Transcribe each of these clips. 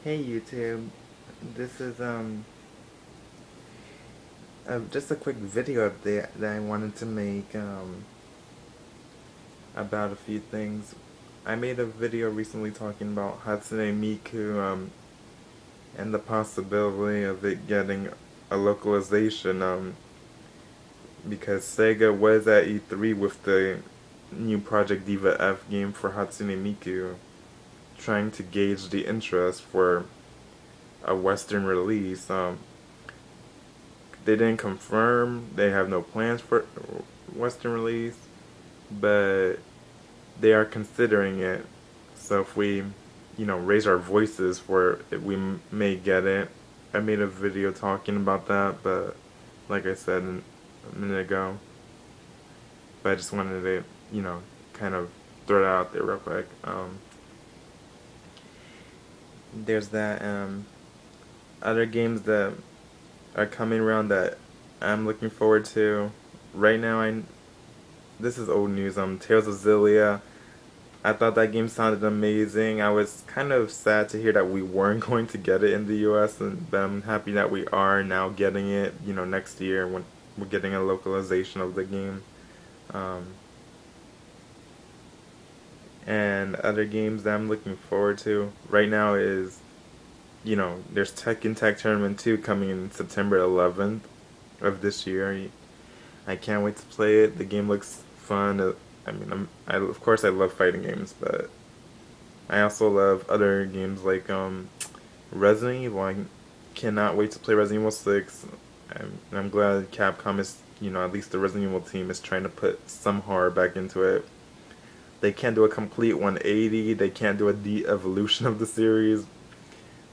Hey YouTube, this is just a quick video update that I wanted to make about a few things. I made a video recently talking about Hatsune Miku and the possibility of it getting a localization because Sega was at E3 with the new Project Diva F game for Hatsune Miku, trying to gauge the interest for a Western release. They didn't confirm. They have no plans for Western release, but they are considering it. So if we, raise our voices for it, we may get it. I made a video talking about that, but like I said a minute ago, but I just wanted to, kind of throw it out there real quick. There's that other games that are coming around that I'm looking forward to. Right now, this is old news. Tales of Zillia. I thought that game sounded amazing. I was kind of sad to hear that we weren't going to get it in the U.S., but I'm happy that we are now getting it. Next year when we're getting a localization of the game. And other games that I'm looking forward to right now is, there's Tekken Tag Tournament 2 coming in September 11th of this year. I can't wait to play it. The game looks fun. Of course I love fighting games, but I also love other games like Resident Evil. I cannot wait to play Resident Evil 6. I'm glad Capcom is, at least the Resident Evil team is trying to put some horror back into it. They can't do a complete 180. They can't do a de-evolution of the series.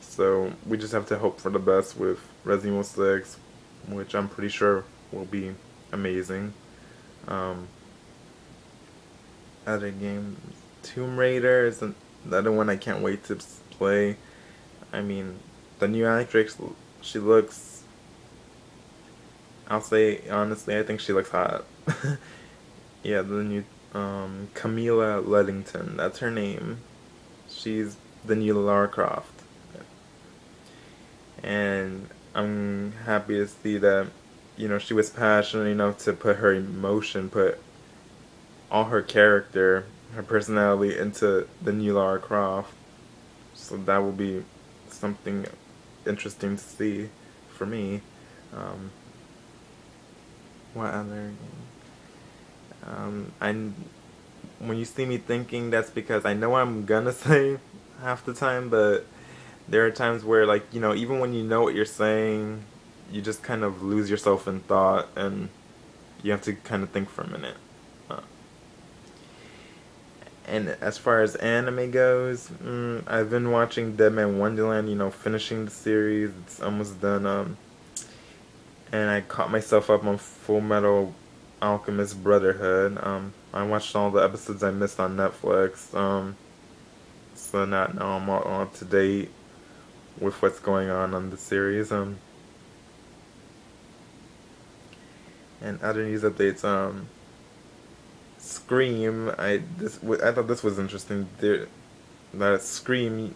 So we just have to hope for the best with Resident Evil 6, which I'm pretty sure will be amazing. Other games, Tomb Raider is another one I can't wait to play. The new actress, she looks, I'll say honestly, I think she looks hot. Yeah, the new Camila Luddington, that's her name. She's the new Lara Croft. And I'm happy to see that, she was passionate enough to put her emotion, put all her character, her personality into the new Lara Croft. So that will be something interesting to see for me. What other I when you see me thinking, that's because I know I'm gonna say half the time, but there are times where, like, even when you know what you're saying, you just kind of lose yourself in thought, and you have to kind of think for a minute. And as far as anime goes, I've been watching Deadman Wonderland, finishing the series. It's almost done. And I caught myself up on Full Metal Alchemist Brotherhood. I watched all the episodes I missed on Netflix. So now I'm all up to date with what's going on the series. And other news updates. Scream. I thought this was interesting. That Scream,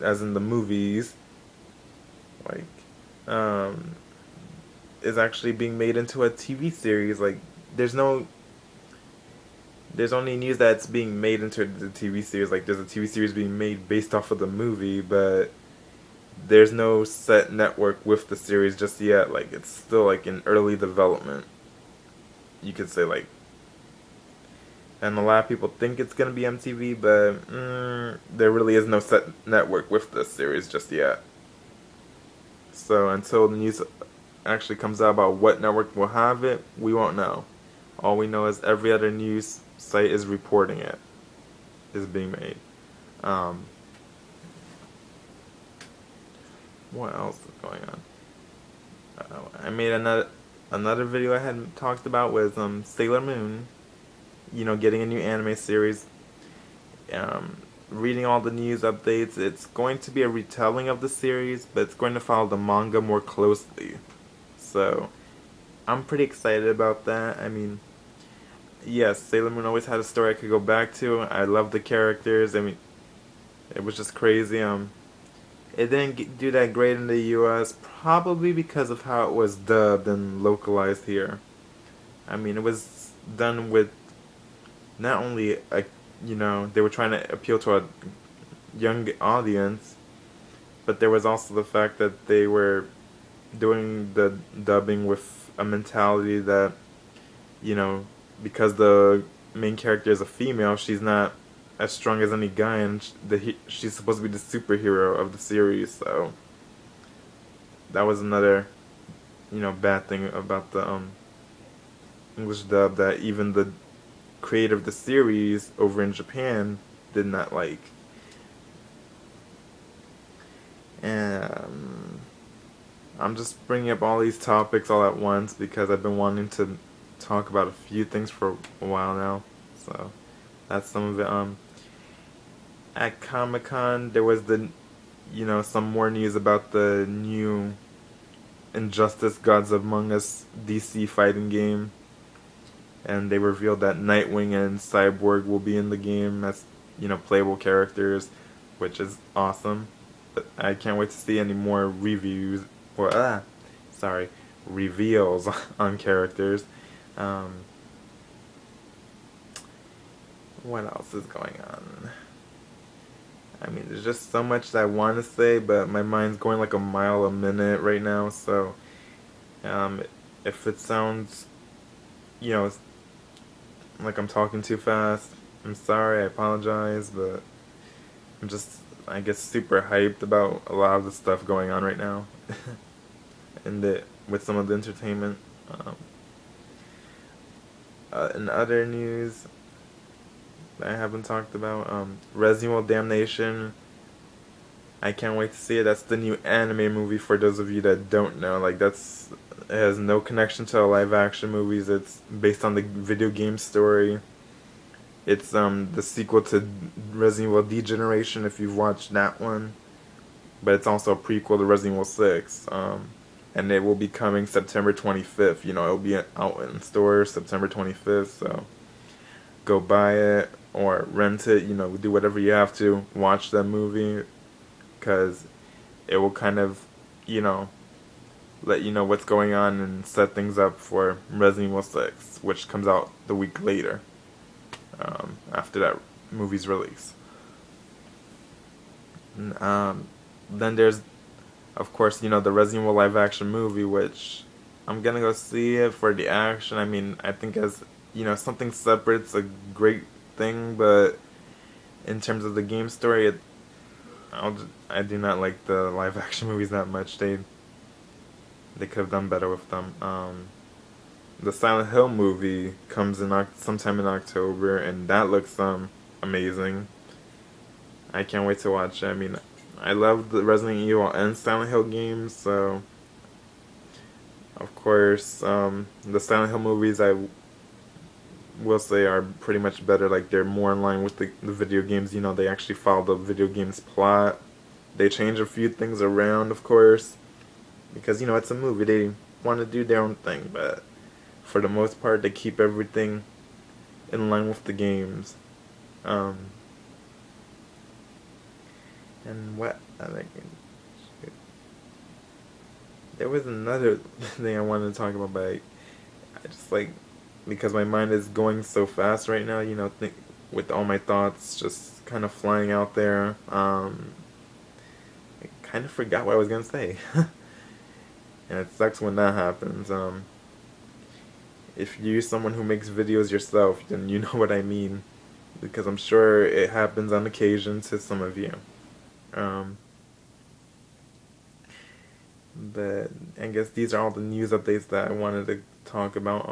as in the movies, like, is actually being made into a TV series. Like, there's only news that it's being made into the TV series. Like, there's a TV series being made based off of the movie, but there's no set network with the series just yet. Like, it's still like in early development, you could say. Like, and a lot of people think it's gonna be MTV, but there really is no set network with this series just yet. So until the news actually comes out about what network will have it, we won't know. All we know is every other news site is reporting it is being made. What else is going on? I made another video I had talked about was Sailor Moon. Getting a new anime series. Reading all the news updates, it's going to be a retelling of the series, but it's going to follow the manga more closely. So I'm pretty excited about that. Yes, Sailor Moon always had a story I could go back to. I love the characters. It was just crazy. It didn't do that great in the U.S. probably because of how it was dubbed and localized here. I mean, it was done with not only a, they were trying to appeal to a young audience, but there was also the fact that they were doing the dubbing with a mentality that, you know, because the main character is a female, she's not as strong as any guy, and she's supposed to be the superhero of the series. So that was another, bad thing about the English dub that even the creator of the series over in Japan did not like. And I'm just bringing up all these topics all at once because I've been wanting to talk about a few things for a while now. So that's some of it. At Comic-Con, there was some more news about the new Injustice Gods Among Us DC fighting game. And they revealed that Nightwing and Cyborg will be in the game as, playable characters, which is awesome. But I can't wait to see any more reviews, or, reveals on characters. What else is going on? I mean, there's just so much that I want to say, but my mind's going like a mile a minute right now, so if it sounds, like I'm talking too fast, I'm sorry, I apologize, but I'm just, I guess, super hyped about a lot of the stuff going on right now, and with some of the entertainment. In other news that I haven't talked about, Resident Evil Damnation, I can't wait to see it. That's the new anime movie for those of you that don't know. Like, it has no connection to live action movies. It's based on the video game story. It's the sequel to Resident Evil Degeneration, if you've watched that one. But it's also a prequel to Resident Evil 6. And it will be coming September 25th. It'll be out in stores September 25th, so go buy it or rent it, do whatever you have to, watch that movie, because it will kind of, let you know what's going on and set things up for Resident Evil 6, which comes out the week later, after that movie's release. Then there's, of course, the Resident Evil live action movie, which I'm gonna go see it for the action. I mean, I think as, something separate, it's a great thing, but in terms of the game story, I do not like the live action movies that much. They could have done better with them. The Silent Hill movie comes in sometime in October, and that looks amazing. I can't wait to watch it. I mean, I love the Resident Evil and Silent Hill games, so of course, the Silent Hill movies I will say are pretty much better. Like, they're more in line with the video games. They actually follow the video game's plot. They change a few things around, of course, because it's a movie. They want to do their own thing, but for the most part, they keep everything in line with the games. And what other game? There was another thing I wanted to talk about, but I just because my mind is going so fast right now, with all my thoughts just kind of flying out there, I kind of forgot what I was going to say. And it sucks when that happens. If you're someone who makes videos yourself, then you know what I mean, because I'm sure it happens on occasion to some of you. But I guess these are all the news updates that I wanted to talk about.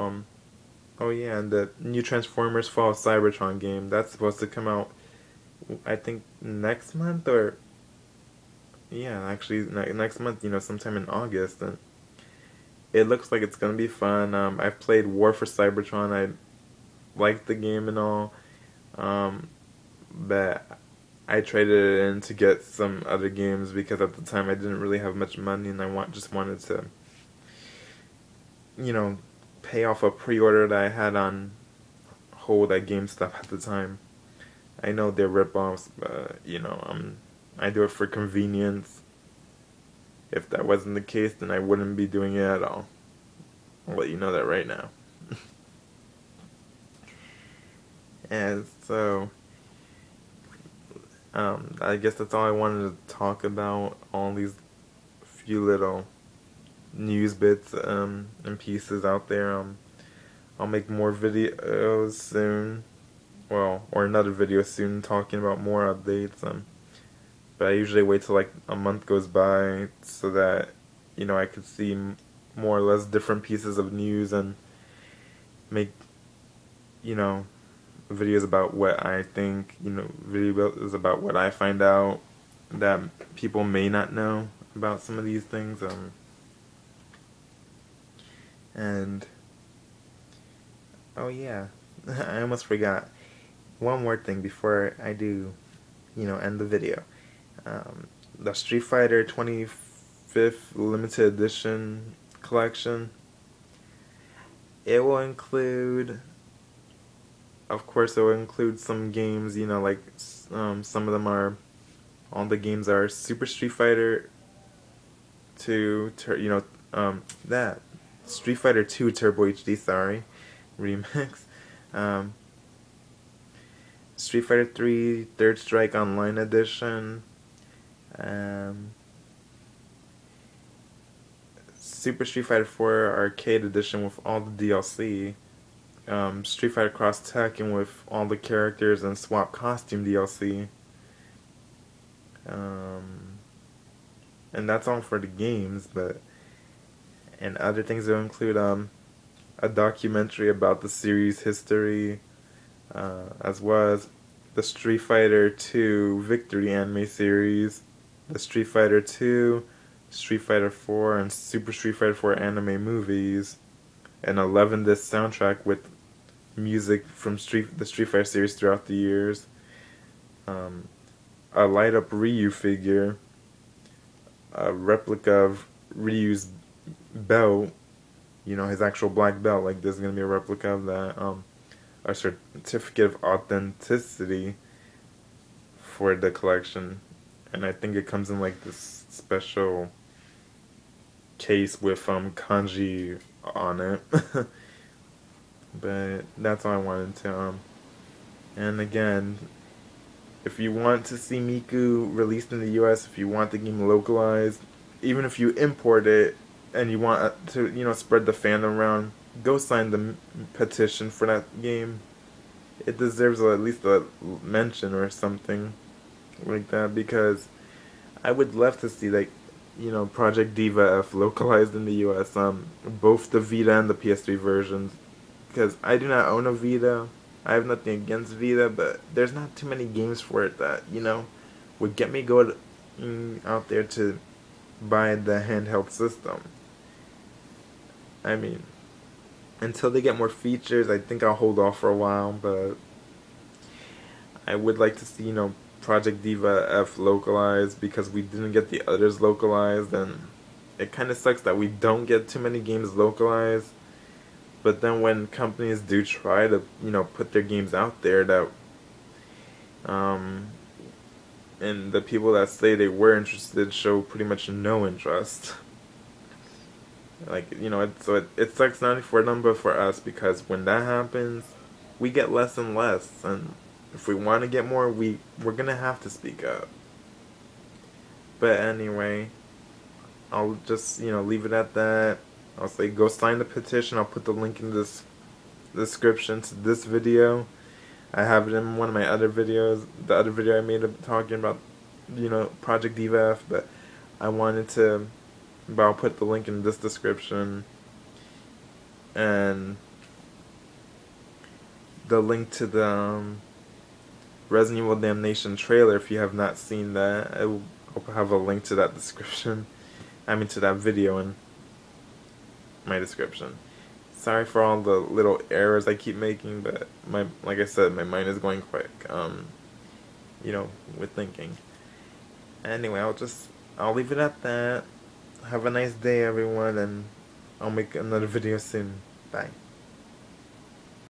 Oh yeah, and the new Transformers Fall of Cybertron game, that's supposed to come out, I think, next month, or yeah, actually next month, sometime in August, and it looks like it's gonna be fun. I've played War for Cybertron. I liked the game and all, but I traded it in to get some other games because at the time I didn't really have much money, and I just wanted to, pay off a pre-order that I had on hold at GameStop at the time. I know they're rip-offs, but I do it for convenience. If that wasn't the case, then I wouldn't be doing it at all. I'll let you know that right now. And so, I guess that's all I wanted to talk about. All these few little news bits and pieces out there. I'll make more videos soon. Well, or another video soon talking about more updates. But I usually wait till like a month goes by so that, I could see more or less different pieces of news and make, videos about what I think, videos about what I find out that people may not know about some of these things. And, oh yeah, I almost forgot. One more thing before I do, end the video. The Street Fighter 25th Limited Edition collection, it will include, of course, it will include some games, like some of them are, all the games are Super Street Fighter 2, that Street Fighter 2 Turbo HD, sorry, remix, Street Fighter 3 Third Strike Online Edition, Super Street Fighter 4 Arcade Edition with all the DLC, Street Fighter Cross Tekken with all the characters and swap costume DLC, and that's all for the games. And other things will include a documentary about the series history, as well as the Street Fighter 2 Victory anime series, the Street Fighter 2, Street Fighter 4, and Super Street Fighter 4 anime movies, an 11-disc soundtrack with music from the Street Fighter series throughout the years, a light-up Ryu figure, a replica of Ryu's belt, his actual black belt, like there's going to be a replica of that, a certificate of authenticity for the collection, and I think it comes in like this special case with kanji on it. But that's all I wanted to and again, if you want to see Miku released in the US, if you want the game localized, even if you import it and you want to spread the fandom around, go sign the petition for that game. It deserves at least a mention or something like that, because I would love to see Project Diva F localized in the US, both the Vita and the PS3 versions, because I do not own a Vita. I have nothing against Vita, but there's not too many games for it that would get me out there to buy the handheld system. I mean, until they get more features, I think I'll hold off for a while, but I would like to see, Project Diva F localized, because we didn't get the others localized, and it kind of sucks that we don't get too many games localized. But then when companies do try to, put their games out there, that, and the people that say they were interested show pretty much no interest. It sucks not only for them but for us, because when that happens, we get less and less, and if we want to get more, we're gonna have to speak up. But anyway, I'll just leave it at that. I'll say go sign the petition. I'll put the link in this description to this video. I have it in one of my other videos, the other video I made talking about Project Diva F, but I'll put the link in this description, and the link to the Resident Evil Damnation trailer. If you have not seen that, I'll have a link to that description. To that video in my description. Sorry for all the little errors I keep making, but like I said, my mind is going quick. With thinking. Anyway, I'll leave it at that. Have a nice day, everyone, and I'll make another video soon. Bye.